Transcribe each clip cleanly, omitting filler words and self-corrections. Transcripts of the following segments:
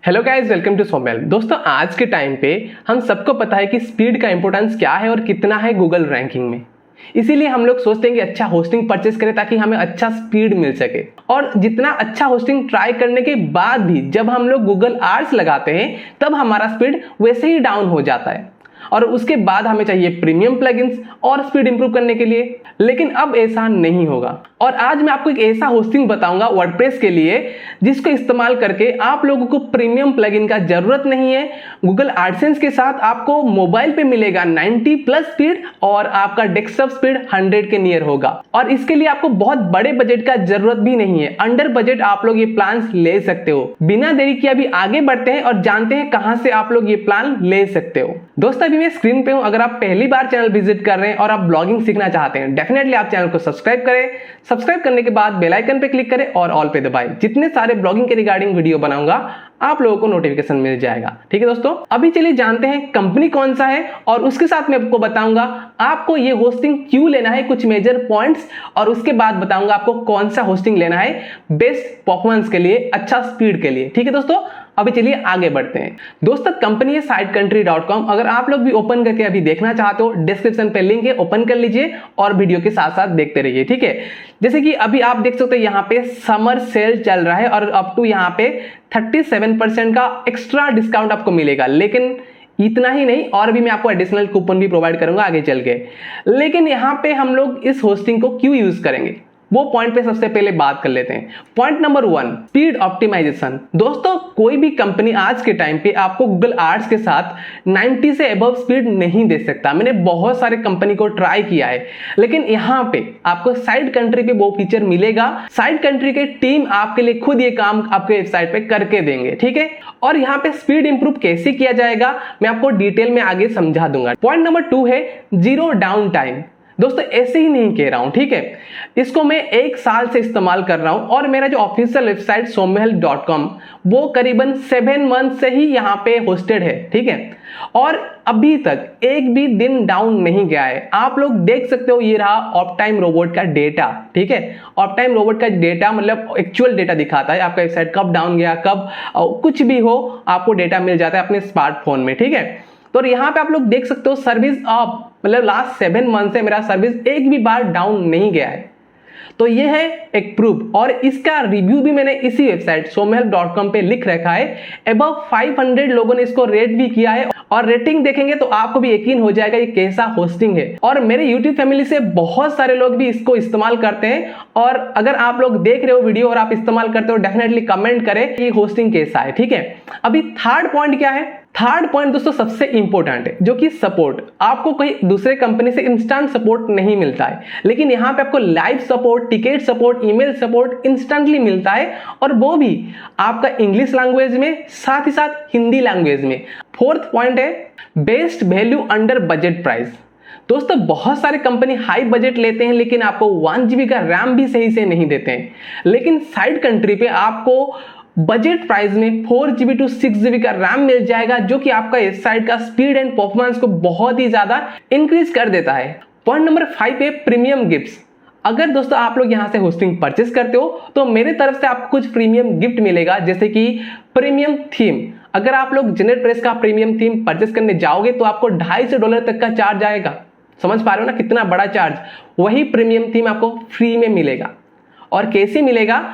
Hello guys, welcome to सोमेल। दोस्तों, आज के टाइम पे हम सबको पता है कि स्पीड का इंपॉर्टेंस क्या है और कितना है गूगल रैंकिंग में। इसीलिए हम लोग सोचते हैं कि अच्छा होस्टिंग परचेस करें ताकि हमें अच्छा स्पीड मिल सके। और जितना अच्छा होस्टिंग ट्राई करने के बाद भी जब हम लोग गूगल आर्ट्स लगाते हैं तब हमारा स्पीड वैसे ही डाउन हो जाता है और उसके बाद हमें चाहिए प्रीमियम प्लगइन्स और स्पीड इंप्रूव करने के लिए। लेकिन अब ऐसा नहीं होगा और आज मैं आपको एक ऐसा होस्टिंग बताऊंगा वर्डप्रेस के लिए जिसको इस्तेमाल करके आप लोगों को प्रीमियम प्लगइन का जरूरत नहीं है। गूगल एडसेंस के साथ आपको मोबाइल पे मिलेगा 90 प्लस स्पीड और आपका डेस्कटॉप स्पीड 100 के नियर होगा। और इसके लिए आपको बहुत बड़े बजट का जरूरत भी नहीं है, अंडर बजट आप लोग ये प्लान ले सकते हो। बिना देरी किए अभी आगे बढ़ते हैं और जानते हैं कहां से आप लोग ये प्लान ले सकते हो। दोस्तों, अभी मैं स्क्रीन पे हूं। अगर आप पहली बार चैनल विजिट कर रहे हैं और आप ब्लॉगिंग सीखना चाहते हैं, डेफिनेटली आप चैनल को सब्सक्राइब करें। सब्सक्राइब करने के बाद बेल आइकन पे क्लिक करें और ऑल पे दबाएं। जितने सारे ब्लॉगिंग के रिगार्डिंग वीडियो बनाऊंगा आप लोगों को नोटिफिकेशन मिल जाएगा। ठीक है दोस्तों, अभी चलिए जानते हैं कंपनी कौन सा है और उसके साथ मैं आपको बताऊंगा आपको ये होस्टिंग क्यों लेना है, कुछ मेजर पॉइंट्स, और उसके बाद बताऊंगा आपको कौन सा होस्टिंग लेना है बेस्ट परफॉर्मेंस के लिए, अच्छा स्पीड के लिए। ठीक है दोस्तों, अभी चलिए आगे बढ़ते हैं। दोस्तों, कंपनी है SiteCountry.com। अगर आप लोग भी ओपन करके अभी देखना चाहते हो, डिस्क्रिप्शन पे लिंक है, ओपन कर लीजिए और वीडियो के साथ साथ देखते रहिए। ठीक है, जैसे कि अभी आप देख सकते हो यहाँ पे समर सेल चल रहा है और अप टू यहाँ पे 37% का एक्स्ट्रा डिस्काउंट आपको मिलेगा। लेकिन इतना ही नहीं, और भी मैं आपको एडिशनल कूपन भी प्रोवाइड करूंगा आगे चल के। लेकिन यहाँ पे हम लोग इस होस्टिंग को क्यों यूज करेंगे वो पॉइंट पे सबसे पहले बात कर लेते हैं। Point number 1, speed optimisation. दोस्तों, कोई भी कंपनी आज के टाइम पे आपको गूगल आर्ट्स के साथ 90 से अबव स्पीड नहीं दे सकता। मैंने बहुत सारे कंपनी को ट्राई किया है, लेकिन यहाँ पे आपको साइट कंट्री पे वो फीचर मिलेगा। साइट कंट्री के टीम आपके लिए खुद ये काम आपके वेबसाइट पे करके देंगे। ठीक है, और यहाँ पे स्पीड इंप्रूव कैसे किया जाएगा मैं आपको डिटेल में आगे समझा दूंगा। पॉइंट नंबर 2 है जीरो डाउन टाइम। दोस्तों, ऐसे ही नहीं कह रहा हूं, ठीक है, इसको मैं 1 साल से इस्तेमाल कर रहा हूं और मेरा जो ऑफिशियल वेबसाइट soumyhelp.com वो करीबन 7 मंथ से ही यहां पे होस्टेड है। ठीक है, और अभी तक एक भी दिन डाउन नहीं गया है। आप लोग देख सकते हो, ये रहा ऑफ टाइम रोबोट का डेटा। ठीक है, ऑफ टाइम रोबोट का डेटा मतलब एक्चुअल डेटा दिखाता है आपका वेबसाइट कब डाउन गया, कब कुछ भी हो आपको डेटा मिल जाता है अपने स्मार्टफोन में। ठीक है, तो यहाँ पे आप लोग देख सकते हो सर्विस अप, मतलब लास्ट 7 मंथ से मेरा सर्विस एक भी बार डाउन नहीं गया है। तो ये है एक प्रूफ, और इसका रिव्यू भी मैंने इसी वेबसाइट soumyhelp.com पे लिख रखा है। अबव 500 लोगों ने इसको रेट भी किया है और रेटिंग देखेंगे तो आपको भी यकीन हो जाएगा ये कैसा होस्टिंग है। और मेरे YouTube फैमिली से बहुत सारे लोग भी इसको इस्तेमाल करते हैं। और अगर आप लोग देख रहे हो वीडियो और आप इस्तेमाल करते हो, डेफिनेटली कमेंट करें कि होस्टिंग कैसा है। ठीक है, अभी थर्ड पॉइंट क्या है? थर्ड पॉइंट दोस्तों सबसे इंपॉर्टेंट है, जो कि सपोर्ट। आपको कोई दूसरे कंपनी से इंस्टेंट सपोर्ट नहीं मिलता है, लेकिन यहां पे आपको live support, ticket support, email support instantly मिलता है, और वो भी आपका इंग्लिश लैंग्वेज में, साथ ही साथ हिंदी लैंग्वेज में। फोर्थ पॉइंट है best value under budget price. दोस्तों, बहुत सारे कंपनी हाई बजट लेते हैं लेकिन आपको 1 GB का रैम भी सही से नहीं देते हैं, लेकिन साइट कंट्री पे आपको बजट प्राइस में 4 GB to 6 GB का रैम मिल जाएगा, जो कि आपका इस साइट का स्पीड एंड परफॉर्मेंस को बहुत ही ज्यादा इंक्रीज कर देता है। पॉइंट नंबर 5 है प्रीमियम गिफ्ट्स। अगर दोस्तों आप लोग यहां से होस्टिंग परचेस करते हो तो मेरे तरफ से आपको कुछ प्रीमियम गिफ्ट मिलेगा, जैसे कि प्रीमियम थीम। अगर आप लोग जेनेटप्रेस का प्रीमियम थीम परचेस करने जाओगे तो आपको $250 तक का चार्ज आएगा। समझ पा रहे हो ना, कितना बड़ा चार्ज। वही प्रीमियम थीम आपको फ्री में मिलेगा। और कैसे मिलेगा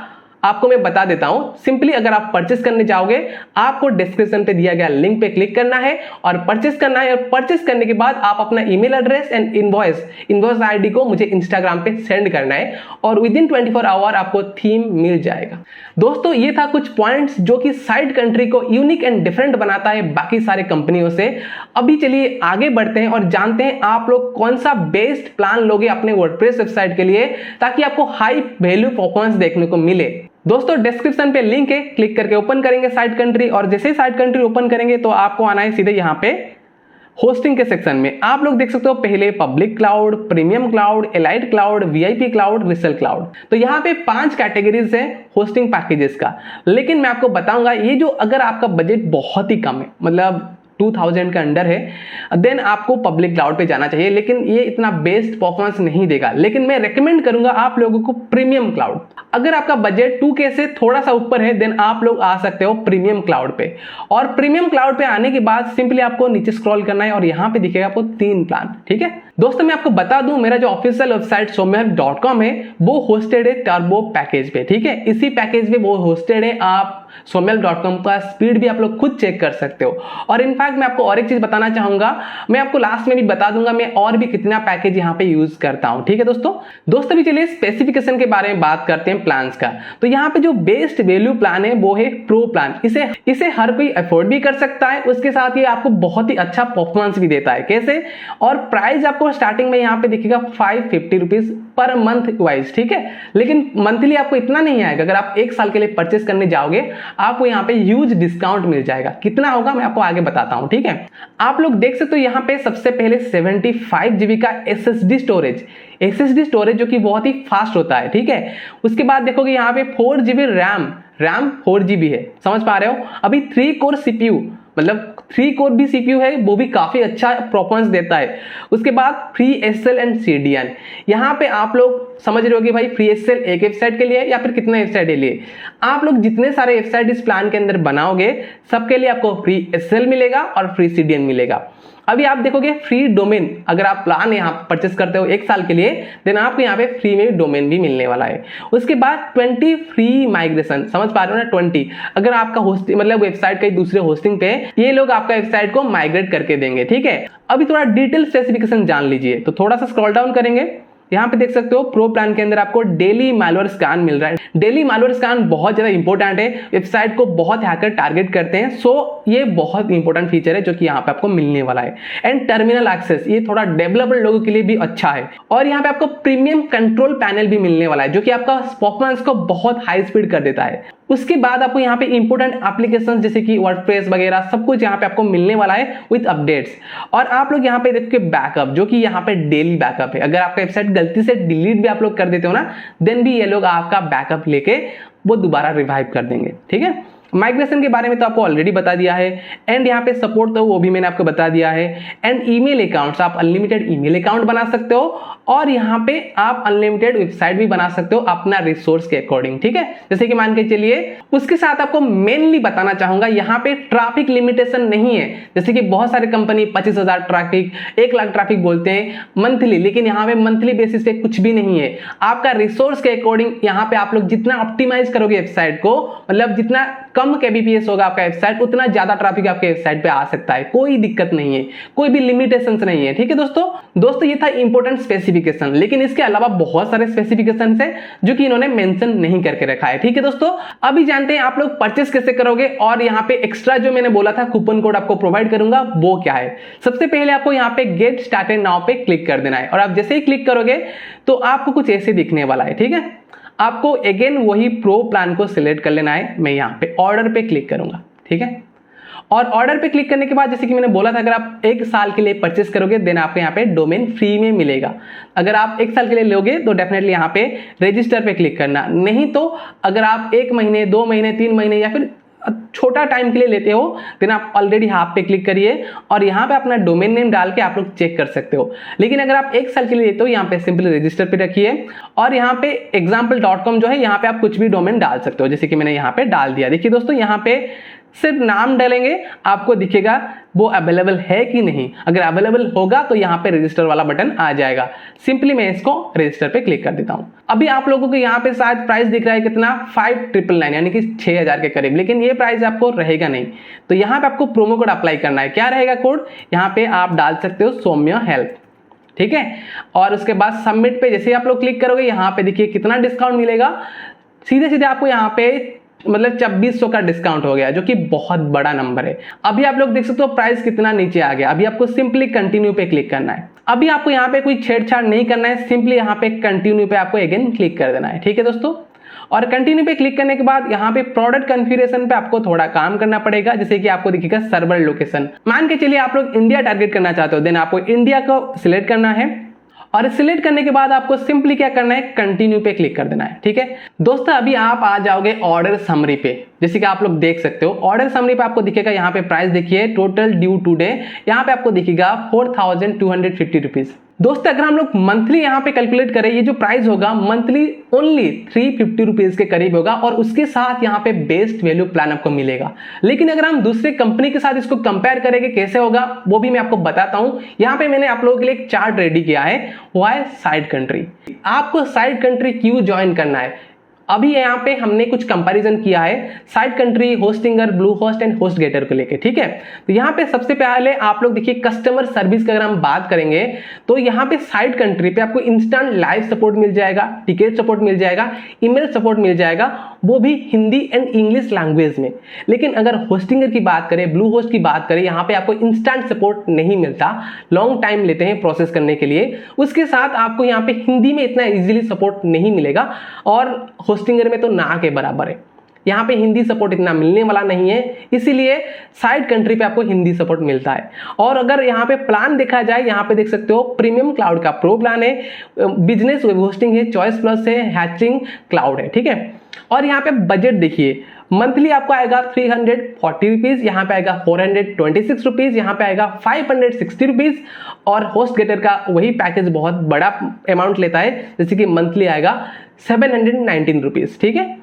आपको मैं बता देता हूं। सिंपली अगर आप परचेस करने जाओगे, आपको डिस्क्रिप्शन पे दिया गया लिंक पे क्लिक करना है और परचेस करना है। और परचेस करने के बाद आप अपना email address and invoice ID को मुझे इंस्टाग्राम पे सेंड करना है और विदिन 24 आवर आपको थीम मिल जाएगा। दोस्तों, ये था कुछ पॉइंट्स जो कि साइट कंट्री को यूनिक एंड डिफरेंट बनाता है बाकी सारे कंपनियों से। अभी चलिए आगे बढ़ते हैं और जानते हैं आप लोग कौन सा बेस्ट प्लान लोगे अपने वर्डप्रेस वेबसाइट के लिए, ताकि आपको हाई वैल्यू परफॉर्मेंस देखने को मिले। दोस्तों, डिस्क्रिप्शन पे लिंक है, क्लिक करके ओपन करेंगे साइट कंट्री, और जैसे ही साइट कंट्री ओपन करेंगे तो आपको आना है सीधे यहाँ पे होस्टिंग के सेक्शन में। आप लोग देख सकते हो पहले public cloud, premium cloud, elite cloud, VIP cloud, resell cloud. तो यहाँ पे 5 कैटेगरीज है होस्टिंग पैकेजेस का। लेकिन मैं आपको बताऊंगा, ये जो अगर आपका बजट बहुत ही कम है, मतलब 2000 के अंडर है, देन आपको पब्लिक क्लाउड पे जाना चाहिए। लेकिन ये इतना बेस्ट परफॉर्मेंस नहीं देगा, लेकिन मैं रेकमेंड करूंगा आप लोगों को प्रीमियम क्लाउड। अगर आपका बजट 2K से थोड़ा सा ऊपर है देन आप लोग आ सकते हो प्रीमियम क्लाउड पे। और प्रीमियम क्लाउड पे आने के बाद सिंपली आपको नीचे स्क्रॉल करना है और यहाँ पे दिखेगा आपको 3 प्लान। ठीक है दोस्तों, मैं आपको बता दूं मेरा जो ऑफिशियल वेबसाइट soumyahub.com है वो होस्टेड है टर्बो पैकेज पे। ठीक है, इसी पैकेज पे वो होस्टेड है। आप soumyahub.com का स्पीड भी आप लोग खुद चेक कर सकते हो। और इनफैक्ट मैं आपको और एक चीज बताना चाहूंगा, मैं आपको लास्ट में भी बता दूंगा मैं और भी कितना पैकेज यहाँ पे यूज करता हूँ। ठीक है दोस्तों अभी चलिए स्पेसिफिकेशन के बारे में बात करते हैं प्लान्स का। तो यहाँ पे जो बेस्ट वैल्यू प्लान है वो है प्रो प्लान। इसे हर कोई अफोर्ड भी कर सकता है, उसके साथ ये आपको बहुत ही अच्छा परफॉर्मेंस भी देता है। कैसे? और प्राइस आपको स्टार्टिंग में यहाँ पे दिखेगा 550 रुपीज पर मंथ वाइज। ठीक है, लेकिन मंथली आपको इतना नहीं आएगा। अगर आप 1 साल के लिए परचेस करने जाओगे आपको यहाँ पे ह्यूज डिस्काउंट मिल जाएगा। कितना होगा मैं आपको आगे बताता हूँ। ठीक है, आप लोग देख सकते हो यहाँ पे सबसे पहले 75 GB का SSD स्टोरेज जो कि बहुत ही फास्ट होता है। ठीक है, उसके बाद देखोगे यहाँ पे 4 GB रैम 4 GB है, समझ पा रहे हो। अभी 3 कोर CPU, मतलब 3 कोर भी CPU है, वो भी काफी अच्छा परफॉर्मेंस देता है। उसके बाद FreeSL एंड CDN, यहाँ पे आप लोग समझ रहे हो कि भाई FreeSL एक वेबसाइट के लिए या फिर कितने वेबसाइट के लिए। आप लोग जितने सारे वेबसाइट इस प्लान के अंदर बनाओगे सबके लिए आपको FreeSL मिलेगा और फ्री CDN मिलेगा। अभी आप देखोगे फ्री डोमेन, अगर आप प्लान यहाँ परचेस करते हो 1 साल के लिए देन आपको यहाँ पे फ्री में डोमेन भी मिलने वाला है। उसके बाद 20 फ्री माइग्रेशन, समझ पा रहे हो ना 20। अगर आपका होस्टिंग मतलब वेबसाइट कहीं दूसरे होस्टिंग पे ये लोग आपका वेबसाइट को माइग्रेट करके देंगे। ठीक है, अभी थोड़ा डिटेल स्पेसिफिकेशन जान लीजिए। तो थोड़ा सा स्क्रॉल डाउन करेंगे, यहाँ पे देख सकते हो प्रो प्लान के अंदर आपको डेली मैलवेयर स्कैन मिल रहा है। डेली मैलवेयर स्कैन बहुत ज्यादा इंपॉर्टेंट है, वेबसाइट को बहुत हैकर टारगेट करते हैं। सो ये बहुत इंपॉर्टेंट फीचर है जो कि यहाँ पे आपको मिलने वाला है। एंड टर्मिनल एक्सेस, ये थोड़ा डेवलपर लोगों के लिए भी अच्छा है। और यहाँ पे आपको प्रीमियम कंट्रोल पैनल भी मिलने वाला है जो कि आपका परफॉर्मेंस को बहुत हाई स्पीड कर देता है। उसके बाद आपको यहाँ पे इंपोर्टेंट एप्लीकेशंस जैसे कि वर्डप्रेस वगैरह सब कुछ यहाँ पे आपको मिलने वाला है विद अपडेट्स। और आप लोग यहाँ पे देखोगे बैकअप, जो कि यहाँ पे डेली बैकअप है। अगर आपका वेबसाइट गलती से डिलीट भी आप लोग कर देते हो ना देन भी ये लोग आपका बैकअप लेके वो दोबारा रिवाइव कर देंगे। ठीक है, माइग्रेशन के बारे में तो आपको ऑलरेडी बता दिया है। एंड यहाँ पे सपोर्ट तो वो भी मैंने आपको बता दिया है। एंड ईमेल अकाउंट्स, आप अनलिमिटेड ईमेल अकाउंट बना सकते हो और यहाँ पे आप अनलिमिटेड वेबसाइट भी बना सकते हो अपना रिसोर्स के अकॉर्डिंग। ठीक है, जैसे कि मान के चलिए। उसके साथ आपको मेनली बताना चाहूंगा यहाँ पे ट्रैफिक लिमिटेशन नहीं है। जैसे कि बहुत सारे कंपनी 25,000 ट्रैफिक 1 लाख ट्रैफिक बोलते हैं मंथली, लेकिन यहाँ पे मंथली बेसिस पे कुछ भी नहीं है। आपका रिसोर्स के अकॉर्डिंग यहाँ पे आप लोग जितना ऑप्टिमाइज करोगे वेबसाइट को, मतलब जितना कम kbps होगा आपका वेबसाइट उतना ज्यादा ट्रैफिक आपके वेबसाइट पे आ सकता है। कोई दिक्कत नहीं है, कोई भी लिमिटेशंस नहीं है। ठीक है दोस्तों ये था इंपॉर्टेंट स्पेसिफिकेशन, लेकिन इसके अलावा बहुत सारे स्पेसिफिकेशन है जो कि इन्होंने मेंशन नहीं करके रखा है। ठीक है दोस्तों, अभी जानते हैं आप लोग परचेस कैसे करोगे और यहाँ पे एक्स्ट्रा जो मैंने बोला था कूपन कोड आपको प्रोवाइड करूंगा वो क्या है। सबसे पहले आपको यहाँ पे गेट स्टार्टेड नाउ पे क्लिक कर देना है और आप जैसे ही क्लिक करोगे तो आपको कुछ ऐसे दिखने वाला है। ठीक है, आपको अगेन वही प्रो प्लान को सिलेक्ट कर लेना है। मैं यहाँ पे ऑर्डर पे क्लिक करूंगा। ठीक है, और ऑर्डर पे क्लिक करने के बाद जैसे कि मैंने बोला था अगर आप 1 साल के लिए परचेस करोगे देन आपको यहाँ पे डोमेन फ्री में मिलेगा। अगर आप 1 साल के लिए लोगे तो डेफिनेटली यहाँ पे रजिस्टर पे क्लिक करना, नहीं तो अगर आप 1 महीने 2 महीने 3 महीने या फिर छोटा टाइम के लिए लेते हो देन आप ऑलरेडी हाफ पे क्लिक करिए और यहाँ पे अपना डोमेन नेम डाल के आप लोग चेक कर सकते हो। लेकिन अगर आप 1 साल के लिए लेते हो यहाँ पे सिंपली रजिस्टर पे रखिए और यहाँ पे example.com जो है यहाँ पे आप कुछ भी डोमेन डाल सकते हो, जैसे कि मैंने यहाँ पे डाल दिया। देखिए दोस्तों यहाँ पे सिर्फ नाम डालेंगे आपको दिखेगा वो अवेलेबल है कि नहीं। अगर अवेलेबल होगा तो यहाँ पे रजिस्टर वाला बटन आ जाएगा। सिंपली मैं इसको रजिस्टर पे क्लिक कर देता हूँ। अभी आप लोगों को यहाँ पे शायद प्राइस दिख रहा है कितना 5999 यानी कि 6000 के करीब, लेकिन ये प्राइस आपको रहेगा नहीं। तो यहाँ पे आपको प्रोमो कोड अप्लाई करना है। क्या रहेगा कोड? यहाँ पे आप डाल सकते हो सौम्या हेल्प। ठीक है, और उसके बाद सबमिट पे जैसे आप लोग क्लिक करोगे यहाँ पे देखिए कितना डिस्काउंट मिलेगा। सीधे सीधे आपको यहाँ पे मतलब 2600 का डिस्काउंट हो गया जो कि बहुत बड़ा नंबर है। अभी आप लोग देख सकते हो प्राइस कितना नीचे आ गया। अभी आपको सिंपली कंटिन्यू पे क्लिक करना है। अभी आपको यहाँ पे कोई छेड़छाड़ नहीं करना है, सिंपली यहाँ पे कंटिन्यू पे आपको अगेन क्लिक कर देना है। ठीक है दोस्तों, और कंटिन्यू पे क्लिक करने के बाद यहाँ पे प्रोडक्ट कॉन्फ़िगरेशन पे आपको थोड़ा काम करना पड़ेगा। जैसे कि आपको दिखेगा सर्वर लोकेशन, मान के चलिए आप लोग इंडिया टारगेट करना चाहते हो देन आपको इंडिया को सिलेक्ट करना है और सिलेक्ट करने के बाद आपको सिंपली क्या करना है, कंटिन्यू पे क्लिक कर देना है। ठीक है दोस्तों, अभी आप आ जाओगे ऑर्डर समरी पे। जैसे कि आप लोग देख सकते हो ऑर्डर समरी पे आपको दिखेगा, यहाँ पे प्राइस देखिए टोटल ड्यू टुडे, यहाँ पे आपको दिखेगा 4250 रुपीज। दोस्तों अगर हम लोग मंथली यहाँ पे कैलकुलेट करें, ये जो प्राइस होगा मंथली ओनली 350 रुपीज के करीब होगा और उसके साथ यहाँ पे बेस्ट वैल्यू प्लान आपको मिलेगा। लेकिन अगर हम दूसरे कंपनी के साथ इसको कंपेयर करेंगे कैसे होगा वो भी मैं आपको बताता हूँ। यहाँ पे मैंने आप लोगों के लिए एक चार्ट रेडी किया है, वो है साइड कंट्री। आपको साइड कंट्री क्यों ज्वाइन करना है, अभी यहाँ पे हमने कुछ कंपैरिजन किया है SiteGround, Hostinger, Bluehost and HostGator को लेके। ठीक है, तो यहाँ पे सबसे पहले आप लोग देखिए कस्टमर सर्विस की अगर हम बात करेंगे तो यहाँ पे साइड कंट्री पे आपको इंस्टेंट लाइव सपोर्ट मिल जाएगा, टिकट सपोर्ट मिल जाएगा, ईमेल सपोर्ट मिल जाएगा, वो भी हिंदी एंड इंग्लिश लैंग्वेज में। लेकिन अगर होस्टिंगर की बात करें, ब्लू होस्ट की बात करें, यहाँ पे आपको इंस्टेंट सपोर्ट नहीं मिलता, लॉन्ग टाइम लेते हैं प्रोसेस करने के लिए। उसके साथ आपको यहाँ पे हिंदी में इतना इजीली सपोर्ट नहीं मिलेगा और होस्टिंगर में तो ना के बराबर है, यहाँ पे हिंदी सपोर्ट इतना मिलने वाला नहीं है, इसीलिए साइड कंट्री पे आपको हिंदी सपोर्ट मिलता है। और अगर यहाँ पे प्लान देखा जाए, यहाँ पे देख सकते हो प्रीमियम क्लाउड का प्रो प्लान है, बिजनेस वेब होस्टिंग है, चॉइस प्लस है, हैचिंग क्लाउड है। ठीक है, और यहाँ पे बजट देखिए मंथली आपको आएगा 340 रुपीज, यहाँ पे आएगा 426 रुपीज, यहाँ पे आएगा 560 रुपीज और होस्ट गेटर का वही पैकेज बहुत बड़ा अमाउंट लेता है, जैसे कि मंथली आएगा 719 रुपीज। ठीक है,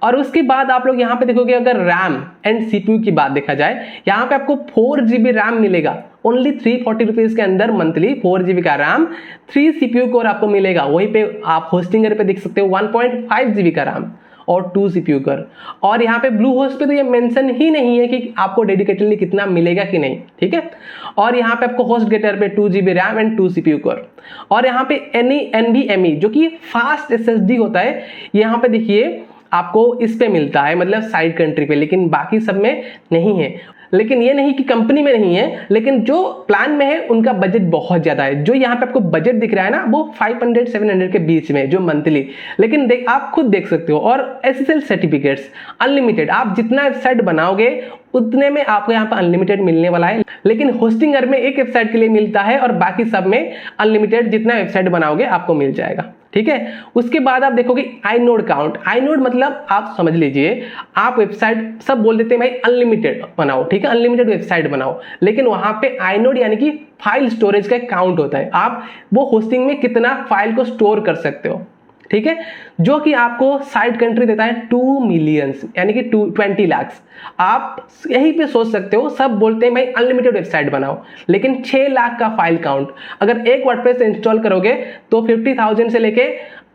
और उसके बाद आप लोग यहाँ पे देखोगे अगर रैम एंड सीपीयू की बात देखा जाए, यहाँ पे आपको 4 GB रैम मिलेगा ओनली 340 रुपीज के अंदर मंथली, 4 GB का रैम, 3 CPU कोर आपको मिलेगा। वहीं पे आप होस्टिंगर पे देख सकते हो 1.5 GB का रैम और 2 CPU कोर। और यहाँ पे ब्लू होस्ट पे तो ये मेंशन ही नहीं है कि आपको डेडिकेटेडली कितना मिलेगा कि नहीं। ठीक है, और यहाँ पे आपको होस्ट गेटर पे 2 GB RAM and 2 CPU core. और यहाँ पे NVMe जो कि फास्ट SSD होता है, यहाँ पे देखिए आपको इस पे मिलता है, मतलब साइड कंट्री पे, लेकिन बाकी सब में नहीं है। लेकिन ये नहीं कि कंपनी में नहीं है, लेकिन जो प्लान में है उनका बजट बहुत ज्यादा है। जो यहाँ पे आपको बजट दिख रहा है ना, वो 500-700 के बीच में जो मंथली, लेकिन आप खुद देख सकते हो। और SSL सर्टिफिकेट्स अनलिमिटेड, आप जितना वेबसाइट बनाओगे उतने में आपको यहाँ पर अनलिमिटेड मिलने वाला है। लेकिन होस्टिंगर में एक वेबसाइट के लिए मिलता है और बाकी सब में अनलिमिटेड जितना वेबसाइट बनाओगे आपको मिल जाएगा। ठीक है, उसके बाद आप देखोगे iNode काउंट। iNode मतलब आप समझ लीजिए, आप वेबसाइट सब बोल देते हैं भाई अनलिमिटेड बनाओ, ठीक है, अनलिमिटेड वेबसाइट बनाओ, लेकिन वहां पे iNode यानी कि फाइल स्टोरेज का काउंट होता है, आप वो होस्टिंग में कितना फाइल को स्टोर कर सकते हो। ठीक है, जो कि आपको साइड कंट्री देता है 2 मिलियन यानी कि 20 लाख। आप यहीं पे सोच सकते हो, सब बोलते हैं भाई अनलिमिटेड वेबसाइट बनाओ, लेकिन 6 लाख का फाइल काउंट, अगर एक वर्डप्रेस इंस्टॉल करोगे तो 50,000 से लेके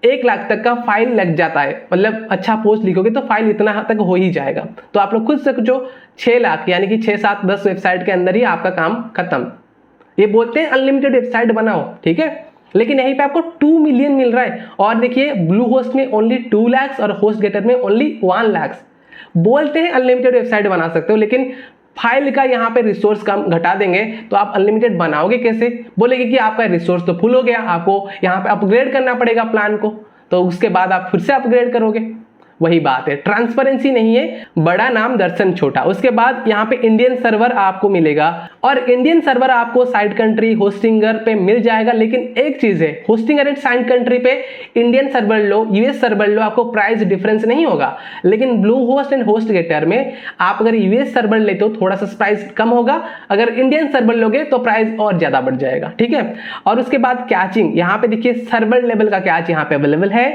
1 लाख तक का फाइल लग जाता है। मतलब अच्छा पोस्ट लिखोगे तो फाइल इतना तक हो ही जाएगा। तो आप लोग खुद सोचो, 6 लाख यानी कि 6, 7, 10 वेबसाइट के अंदर ही आपका काम खत्म। ये बोलते हैं अनलिमिटेड वेबसाइट बनाओ, ठीक है, लेकिन यहीं पे आपको 2 मिलियन मिल रहा है। और देखिए ब्लू होस्ट में ओनली 2 लाख और होस्ट गेटर में ओनली 1 लाख। बोलते हैं अनलिमिटेड वेबसाइट बना सकते हो, लेकिन फाइल का यहाँ पे रिसोर्स कम घटा देंगे तो आप अनलिमिटेड बनाओगे कैसे? बोलेगे कि आपका रिसोर्स तो फुल हो गया, आपको यहाँ पे अपग्रेड करना पड़ेगा प्लान को, तो उसके बाद आप फिर से अपग्रेड करोगे। वही बात है, ट्रांसपेरेंसी नहीं है, बड़ा नाम दर्शन छोटा। उसके बाद यहाँ पे इंडियन सर्वर आपको मिलेगा और इंडियन सर्वर आपको साइड कंट्री होस्टिंगर पे मिल जाएगा। लेकिन एक चीज है, होस्टिंगर एंड साइड कंट्री पे इंडियन सर्वर लो, यूएस सर्वर लो, आपको प्राइस डिफरेंस नहीं होगा। लेकिन Bluehost and HostGator में आप अगर यूएस सर्वर लेते हो थोड़ा सा प्राइस कम होगा, अगर इंडियन सर्वर लोगे तो प्राइस और ज्यादा बढ़ जाएगा। ठीक है, और उसके बाद कैचिंग, यहाँ पे देखिए सर्वर लेवल का कैच यहाँ पे अवेलेबल है,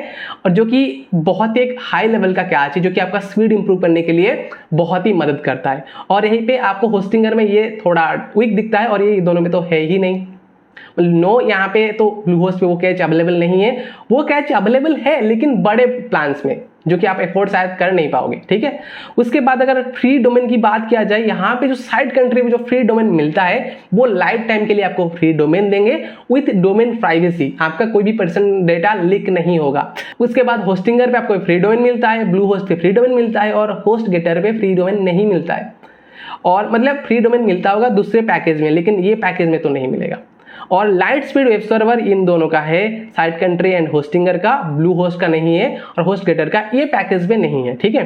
और जो कि बहुत एक हाई लेवल का कैच है, जो कि आपका स्पीड इंप्रूव करने के लिए बहुत ही मदद करता है। और यहीं पे आपको होस्टिंगर में ये थोड़ा वीक दिखता है और ये दोनों में तो है ही नहीं। नो, यहाँ पे तो ब्लू होस्ट पे वो कैच अवेलेबल नहीं है, वो कैच अवेलेबल है लेकिन बड़े प्लान्स में, जो कि आप एफोर्ड शायद कर नहीं पाओगे। ठीक है, उसके बाद अगर फ्री डोमेन की बात किया जाए, यहाँ पे जो साइड कंट्री में जो फ्री डोमेन मिलता है वो लाइफ टाइम के लिए आपको फ्री डोमेन देंगे विथ डोमेन प्राइवेसी, आपका कोई भी पर्सनल डेटा लीक नहीं होगा। उसके बाद होस्टिंगर पे आपको फ्री डोमेन मिलता है, ब्लू होस्ट पे फ्री डोमेन मिलता है और होस्ट गेटर पे फ्री डोमेन नहीं मिलता है। और मतलब फ्री डोमेन मिलता होगा दूसरे पैकेज में, लेकिन ये पैकेज में तो नहीं मिलेगा। और लाइट स्पीड वेब सर्वर इन दोनों का है, साइड कंट्री एंड होस्टिंगर का, ब्लू होस्ट का नहीं है और होस्ट गेटर का ये पैकेज में नहीं है। ठीक है,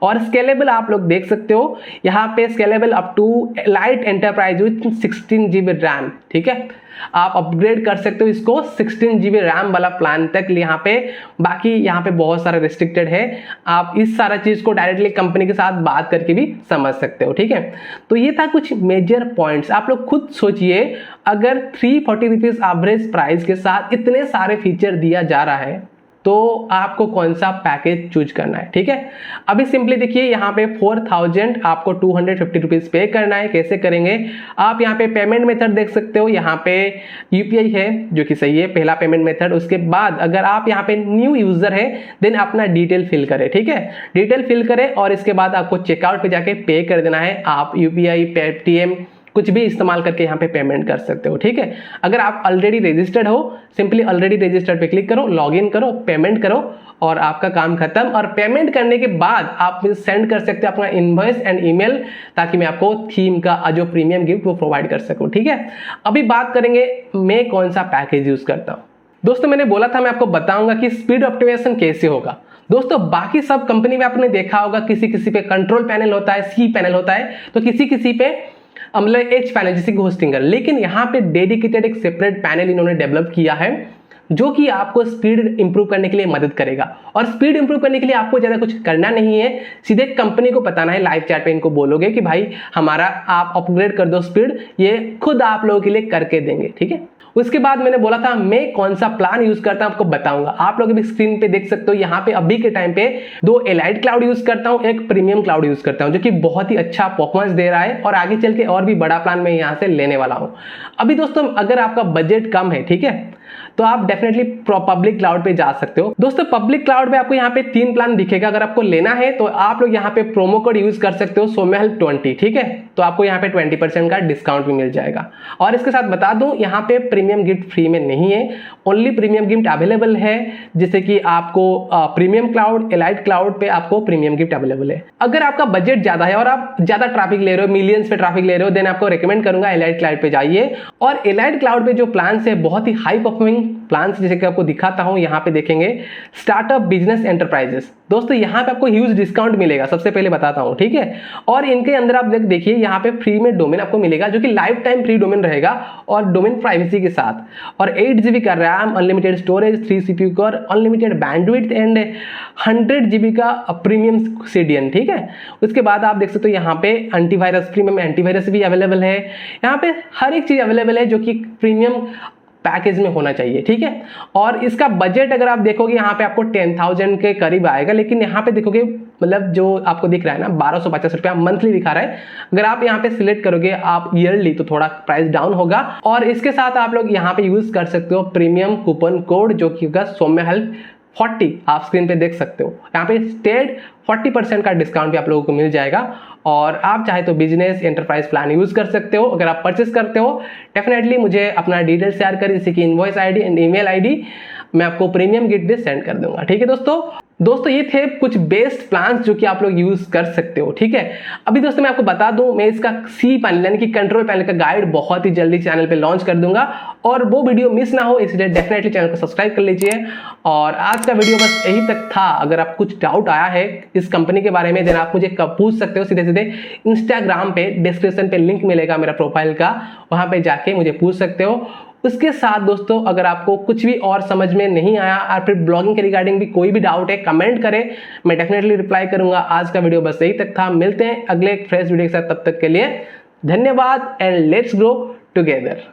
और स्केलेबल आप लोग देख सकते हो यहाँ पे scalable up to light enterprise with 16 GB RAM. ठीक है, आप अपग्रेड कर सकते हो इसको 16 GB रैम वाला प्लान तक यहाँ पे। बाकी यहाँ पे बहुत सारा रिस्ट्रिक्टेड है, आप इस सारा चीज को डायरेक्टली कंपनी के साथ बात करके भी समझ सकते हो। ठीक है, तो ये था कुछ मेजर पॉइंट्स। आप लोग खुद सोचिए, अगर 340 रुपीज एवरेज प्राइस के साथ इतने सारे फीचर दिया जा रहा है तो आपको कौन सा पैकेज चूज करना है। ठीक है, अभी सिंपली देखिए यहाँ पे 4000 आपको 250 रुपीज पे करना है। कैसे करेंगे, आप यहाँ पे पेमेंट मेथड देख सकते हो, यहाँ पे यूपीआई है जो कि सही है, पहला पेमेंट मेथड। उसके बाद अगर आप यहाँ पे न्यू यूजर है देन अपना डिटेल फिल करें। ठीक है, डिटेल फिल करें और इसके बाद आपको चेकआउट पे जाके पे कर देना है। आप यूपीआई, पेटीएम कुछ भी इस्तेमाल करके यहाँ पे पेमेंट कर सकते हो। ठीक है, अगर आप ऑलरेडी रजिस्टर्ड हो, सिंपली ऑलरेडी रजिस्टर्ड पे क्लिक करो, लॉगिन करो, पेमेंट करो और आपका काम खत्म। और पेमेंट करने के बाद आप मुझे सेंड कर सकते हो अपना इनवॉइस एंड ईमेल, ताकि मैं आपको थीम का जो प्रीमियम गिफ्ट वो प्रोवाइड कर सकूं। ठीक है, अभी बात करेंगे मैं कौन सा पैकेज यूज करता हूँ। दोस्तों मैंने बोला था मैं आपको बताऊंगा कि स्पीड ऑप्टिमाइजेशन कैसे होगा। दोस्तों बाकी सब कंपनी में आपने देखा होगा किसी किसी पे कंट्रोल पैनल होता है, सी पैनल होता है, तो किसी किसी पे मतलब एच पैनल जैसे कि होस्टिंगर। लेकिन यहाँ पे डेडिकेटेड एक सेपरेट पैनल इन्होंने डेवलप किया है जो कि आपको स्पीड इंप्रूव करने के लिए मदद करेगा। और स्पीड इंप्रूव करने के लिए आपको ज्यादा कुछ करना नहीं है, सीधे कंपनी को बताना है, लाइव चैट पे इनको बोलोगे कि भाई हमारा आप अपग्रेड कर दो स्पीड, ये खुद आप लोगों के लिए करके देंगे। ठीक है, उसके बाद मैंने बोला था मैं कौन सा प्लान यूज करता हूं आपको बताऊंगा। आप लोग भी स्क्रीन पे देख सकते हो, यहाँ पे अभी के टाइम पे 2 एलाइट क्लाउड यूज करता हूं, एक प्रीमियम क्लाउड यूज करता हूं जो कि बहुत ही अच्छा परफॉर्मेंस दे रहा है और आगे चल के और भी बड़ा प्लान मैं यहाँ से लेने वाला हूं। अभी दोस्तों अगर आपका बजट कम है, ठीक है, तो आप डेफिनेटली पब्लिक क्लाउड पे जा सकते हो। दोस्तों पब्लिक क्लाउड पे आपको यहाँ पे 3 प्लान दिखेगा। अगर आपको लेना है तो आप लोग यहाँ पे प्रोमो कोड यूज कर सकते हो SOMYHELP20। ठीक है, तो आपको यहाँ पे 20% का डिस्काउंट भी मिल जाएगा। और इसके साथ बता दूं यहाँ पे प्रीमियम गिफ्ट फ्री में नहीं है, ओनली प्रीमियम गिफ्ट अवेलेबल है, जैसे कि आपको प्रीमियम क्लाउड, एलाइट क्लाउड पे आपको प्रीमियम गिफ्ट अवेलेबल है। अगर आपका बजट ज्यादा है और आप ज्यादा ट्रैफिक ले रहे हो, मिलियंस पे ट्रैफिक ले रहे हो, देन आपको रिकमेंड करूंगा एलाइट क्लाउड पे जाइए। और एलाइट क्लाउड पे जो प्लान है बहुत ही हाई परफॉर्मिंग प्लान, जैसे कि आपको दिखाता हूं, यहाँ पे देखेंगे स्टार्टअप बिजनेस एंटरप्राइजेस। दोस्तों यहाँ पे आपको ह्यूज डिस्काउंट मिलेगा, सबसे पहले बताता हूँ। ठीक है, और इनके अंदर आप देखिए यहाँ पे फ्री में डोमेन आपको मिलेगा जो कि लाइफ टाइम फ्री डोमेन रहेगा और डोमेन प्राइवेसी के साथ, और 8 GB का RAM, unlimited storage, 3 CPU core, unlimited bandwidth and 100 GB का प्रीमियम CDN। ठीक है, उसके बाद आप देख सकते हो यहाँ पे एंटीवायरस, प्रीमियम एंटीवायरस भी अवेलेबल है। यहाँ पे हर एक चीज अवेलेबल है जो कि प्रीमियम पैकेज में होना चाहिए। ठीक है, और इसका बजट अगर आप देखोगे यहाँ पे आपको 10,000 के करीब आएगा, लेकिन यहाँ पे देखोगे मतलब जो आपको दिख रहा है ना 1250 रुपया मंथली दिखा रहा है। अगर आप यहाँ पे सिलेक्ट करोगे आप ईयरली तो थोड़ा प्राइस डाउन होगा। और इसके साथ आप लोग यहाँ पे यूज कर सकते हो प्रीमियम कूपन कोड जो कि होगा SOMYHELP40, आप स्क्रीन पे देख सकते हो। यहाँ पे स्टेट 40% का डिस्काउंट भी आप लोगों को मिल जाएगा। और आप चाहे तो बिजनेस एंटरप्राइज प्लान यूज कर सकते हो। अगर आप परचेस करते हो डेफिनेटली मुझे अपना डिटेल शेयर करें, जैसे कि invoice ID and email ID, मैं आपको प्रीमियम गिफ्ट भी सेंड कर दूंगा। ठीक है दोस्तों ये थे कुछ बेस्ट प्लान्स जो कि आप लोग यूज कर सकते हो। ठीक है, अभी दोस्तों मैं आपको बता दूं मैं इसका सी पैनल यानी कि कंट्रोल पैनल का गाइड बहुत ही जल्दी चैनल पे लॉन्च कर दूंगा, और वो वीडियो मिस ना हो इसलिए डेफिनेटली चैनल को सब्सक्राइब कर लीजिए। और आज का वीडियो बस यही तक था। अगर आप कुछ डाउट आया है इस कंपनी के बारे में देन आप मुझे पूछ सकते हो सीधे इंस्टाग्राम पे, डिस्क्रिप्शन पे लिंक मिलेगा मेरा प्रोफाइल का, वहां पे जाके मुझे पूछ सकते हो। उसके साथ दोस्तों अगर आपको कुछ भी और समझ में नहीं आया और फिर ब्लॉगिंग के रिगार्डिंग भी कोई भी डाउट है कमेंट करें, मैं डेफिनेटली रिप्लाई करूंगा। आज का वीडियो बस यही तक था, मिलते हैं अगले फ्रेश वीडियो के साथ, तब तक के लिए धन्यवाद एंड लेट्स ग्रो टुगेदर।